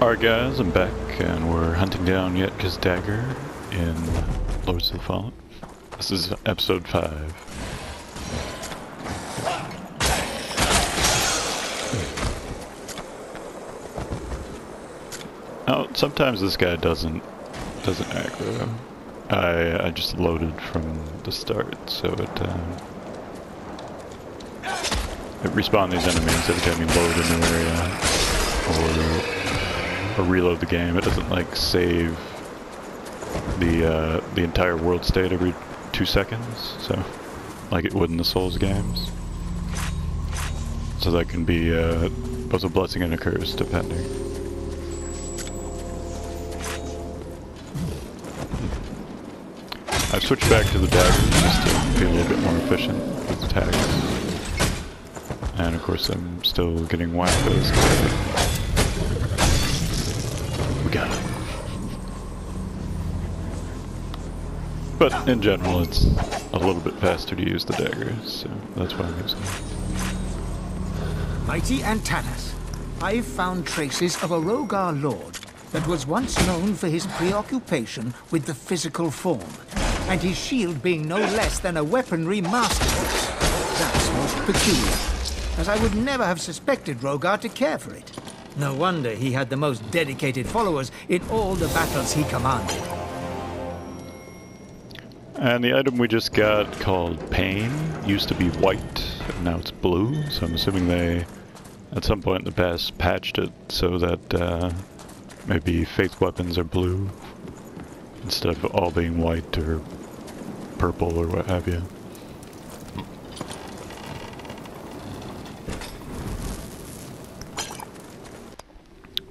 Alright guys, I'm back and we're hunting down Yetka's Dagger in Lords of the Fallen. This is episode 5. Oh, sometimes this guy doesn't aggro. I just loaded from the start, so it respawns these enemies every time you load a new area or reload the game. It doesn't like save the entire world state every 2 seconds, so like it would in the Souls games. So that can be both a blessing and a curse, depending. I've switched back to the Dagger just to be a little bit more efficient with attacks. And of course I'm still getting whacked by this guy. We got him. But in general it's a little bit faster to use the Dagger, so that's why I'm using it. Mighty Antanas, I've found traces of a Rogar lord that was once known for his preoccupation with the physical form, and his shield being no less than a weaponry masterpiece. That's most peculiar, as I would never have suspected Rogar to care for it. No wonder he had the most dedicated followers in all the battles he commanded. And the item we just got, called Pain, used to be white, and now it's blue, so I'm assuming they, at some point in the past, patched it so that maybe faith weapons are blue, instead of all being white or purple or what have you.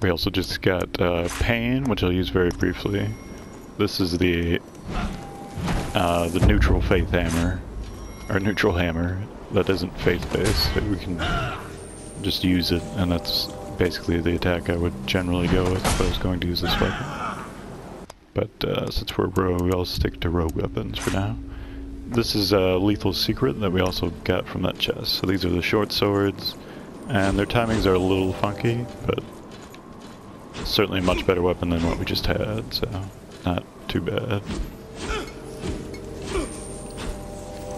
We also just got Pain, which I'll use very briefly. This is the neutral faith hammer, or neutral hammer that isn't faith-based. So we can just use it, and that's basically the attack I would generally go with if I was going to use this weapon. But since we're rogue, I'll stick to rogue weapons for now. This is a lethal secret that we also got from that chest. So these are the short swords, and their timings are a little funky, but certainly a much better weapon than what we just had, so not too bad.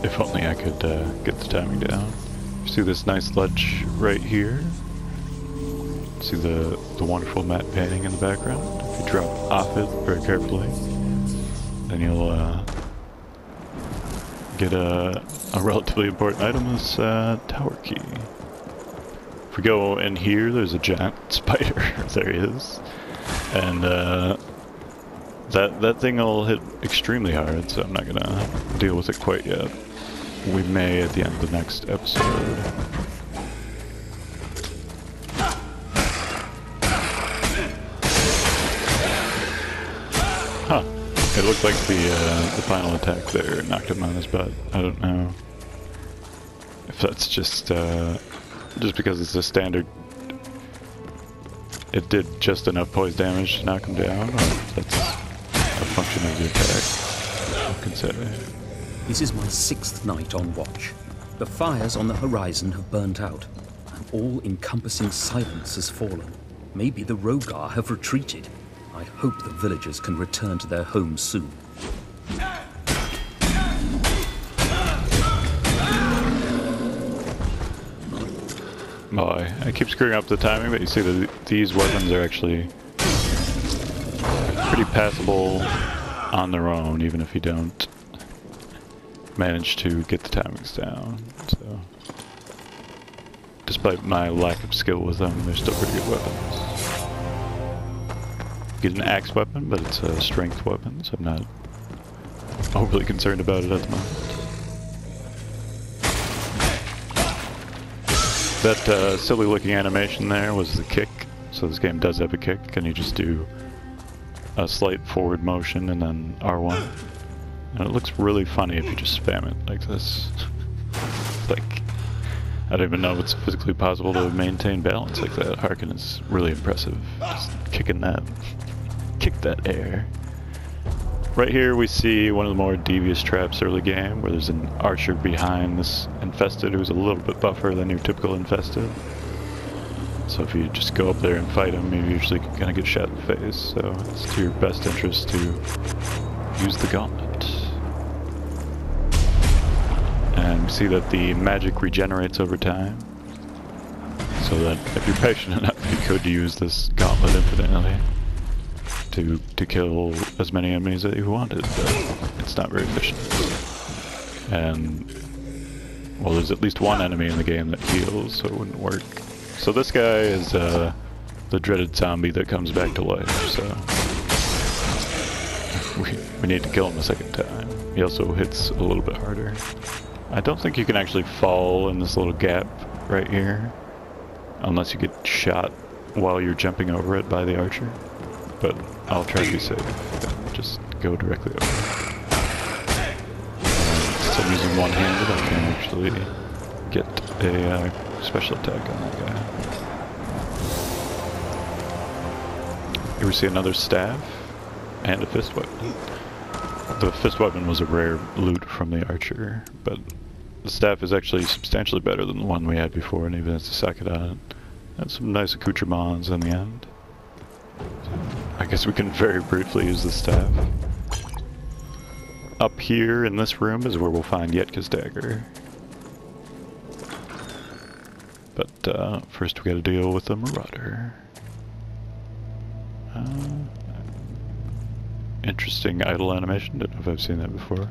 If only I could get the timing down. You see this nice ledge right here? See the wonderful matte painting in the background? If you drop off it very carefully, then you'll get a relatively important item, this tower key. If we go in here, there's a giant spider. There he is. And that thing will hit extremely hard, so I'm not gonna deal with it quite yet. We may at the end of the next episode. Huh. It looked like the final attack there knocked him on his butt. I don't know if that's just because it's a standard. It did just enough poise damage to knock him down, or if that's a function of the attack. Who can say? This is my 6th night on watch. The fires on the horizon have burnt out. An all-encompassing silence has fallen. Maybe the Rogar have retreated. I hope the villagers can return to their homes soon. Oh, I keep screwing up the timing, but you see that these weapons are actually pretty passable on their own, even if you don't manage to get the timings down. So, despite my lack of skill with them, they're still pretty good weapons. Get an axe weapon, but it's a strength weapon, so I'm not overly concerned about it at the moment. That silly looking animation there was the kick. So this game does have a kick, and you just do a slight forward motion and then R1. And it looks really funny if you just spam it like this. Like, I don't even know if it's physically possible to maintain balance like that. Harken is really impressive. Just kicking that. Kick that air. Right here we see one of the more devious traps early game, where there's an archer behind this infested who's a little bit buffer than your typical infested. So if you just go up there and fight him, you're usually gonna get shot in the face. So it's to your best interest to use the gauntlet. And see that the magic regenerates over time. So that if you're patient enough, you could use this gauntlet infinitely to kill as many enemies that you wanted, but it's not very efficient. And, well, there's at least one enemy in the game that heals, so it wouldn't work. So this guy is the dreaded zombie that comes back to life, so we need to kill him a second time. He also hits a little bit harder. I don't think you can actually fall in this little gap right here, unless you get shot while you're jumping over it by the archer. But I'll try to be safe. Just go directly over. Since I'm using one-handed, I can actually get a special attack on that guy. Here we see another staff and a fist weapon. The fist weapon was a rare loot from the archer, but the staff is actually substantially better than the one we had before, and even has a socket on it. And some nice accoutrements in the end. I guess we can very briefly use the staff. Up here in this room is where we'll find Yetka's dagger. But first we gotta deal with the marauder. Interesting idle animation, don't know if I've seen that before.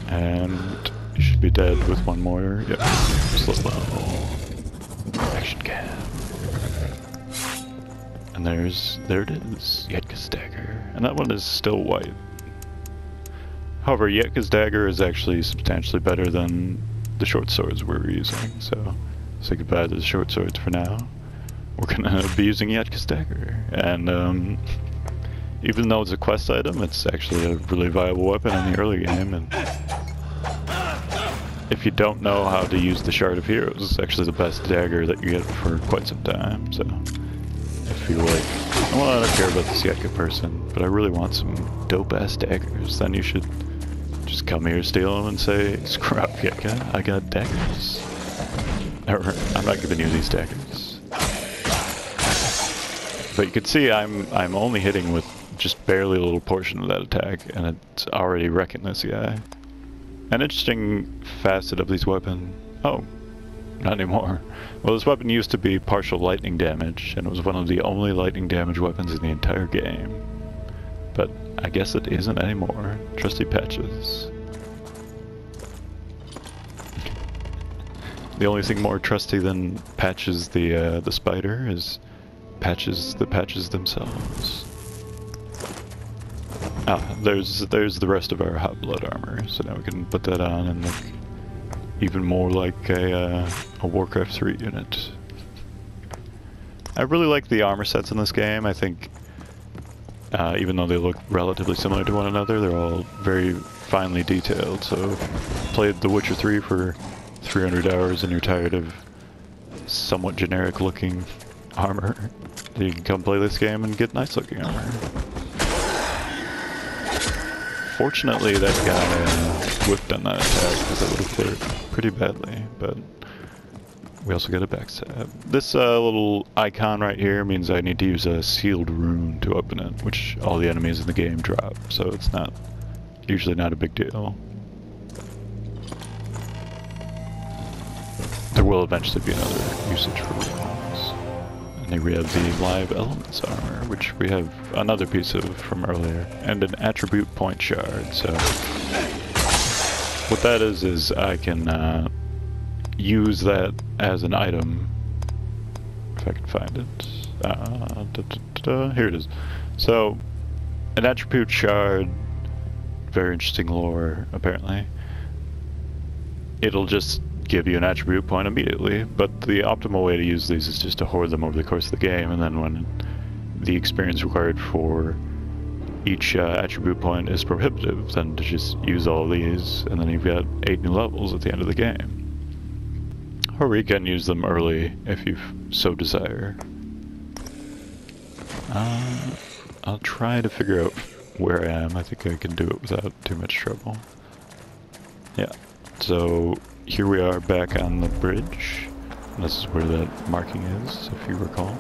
And you should be dead with one more. Yep, slow down. Action cam. And there it is, Yetka's dagger. And that one is still white. However, Yetka's dagger is actually substantially better than the short swords we were using, so say goodbye to the short swords for now. We're gonna be using Yetka's dagger. And even though it's a quest item, it's actually a really viable weapon in the early game. And if you don't know how to use the Shard of Heroes, it's actually the best dagger that you get for quite some time. So if you're like, well, I don't care about this Yetka person, but I really want some dope-ass daggers, then you should just come here, steal them, and say, screw up, Yetka, I got daggers. Or, I'm not giving you these daggers. But you can see I'm only hitting with just barely a little portion of that attack, and it's already wrecking this guy. An interesting facet of these weapons... Oh, not anymore. Well, this weapon used to be partial lightning damage, and it was one of the only lightning damage weapons in the entire game. But I guess it isn't anymore. Trusty Patches. The only thing more trusty than Patches the spider is Patches the patches themselves. Ah, there's the rest of our hot blood armor, so now we can put that on and look even more like a Warcraft 3 unit. I really like the armor sets in this game. I think even though they look relatively similar to one another, they're all very finely detailed. So if you played The Witcher 3 for 300 hours and you're tired of somewhat generic looking armor, you can come play this game and get nice looking armor. Fortunately, that guy whipped on that attack because it would have hit pretty badly, but we also get a backstab. This little icon right here means I need to use a sealed rune to open it, which all the enemies in the game drop, so it's usually not a big deal. There will eventually be another usage for runes. And here we have the live elements armor, which we have another piece of from earlier, and an attribute point shard. So what that is I can use that as an item, if I can find it. Here it is. So an attribute shard, very interesting lore apparently. It'll just give you an attribute point immediately, but the optimal way to use these is just to hoard them over the course of the game, and then when the experience required for each attribute point is prohibitive, then to just use all these, and then you've got 8 new levels at the end of the game. Or you can use them early if you so desire. I'll try to figure out where I am. I think I can do it without too much trouble. Yeah, so here we are back on the bridge. This is where that marking is, if you recall.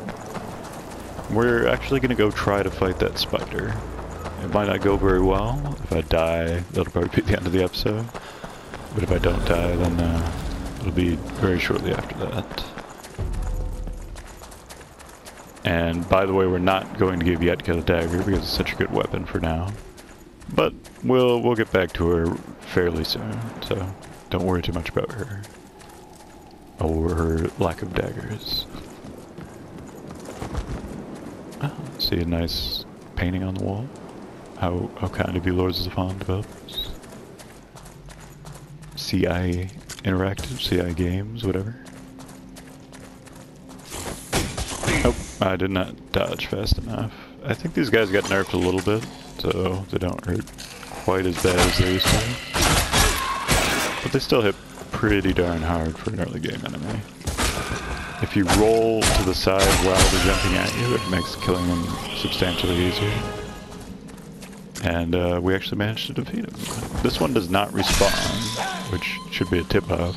We're actually going to go try to fight that spider. It might not go very well. If I die, that'll probably be the end of the episode. But if I don't die, then it'll be very shortly after that. And by the way, we're not going to give Yetka the dagger because it's such a good weapon for now. But we'll get back to her fairly soon, so don't worry too much about her. Or her lack of daggers. Oh, see a nice painting on the wall. How kind of you, Lords of the Fallen developers. CI Interactive, CI Games, whatever. Oh, I did not dodge fast enough. I think these guys got nerfed a little bit, so they don't hurt quite as bad as they used to. But they still hit pretty darn hard for an early game enemy. If you roll to the side while they're jumping at you, it makes killing them substantially easier. And we actually managed to defeat him. This one does not respawn, which should be a tip-off.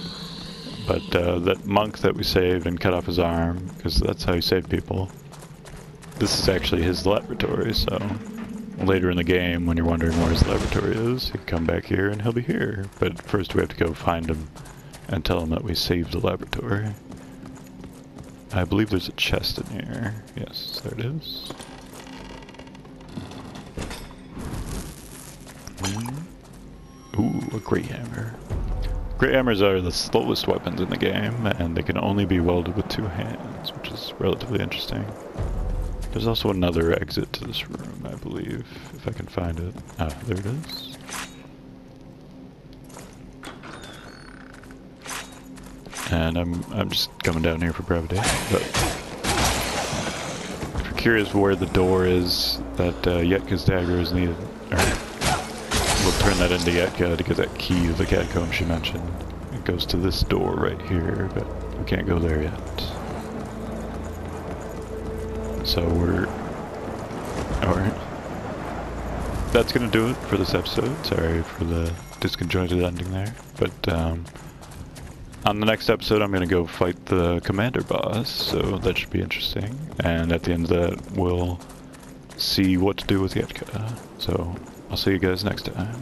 But that monk that we saved and cut off his arm, because that's how you save people, this is actually his laboratory, so later in the game, when you're wondering where his laboratory is, you can come back here and he'll be here. But first we have to go find him and tell him that we saved the laboratory. I believe there's a chest in here. Yes, there it is. Ooh, a great hammer. Great hammers are the slowest weapons in the game, and they can only be wielded with 2 hands, which is relatively interesting. There's also another exit to this room, I believe, if I can find it. Ah, there it is. And I'm just coming down here for brevity, but if you're curious where the door is that Yetka's dagger is needed, we'll turn that into Yetka to get that key to the catacomb she mentioned. It goes to this door right here, but we can't go there yet. So alright. That's gonna do it for this episode. Sorry for the disconjointed ending there. But on the next episode I'm gonna go fight the commander boss, so that should be interesting. And at the end of that we'll see what to do with Yetka. So I'll see you guys next time.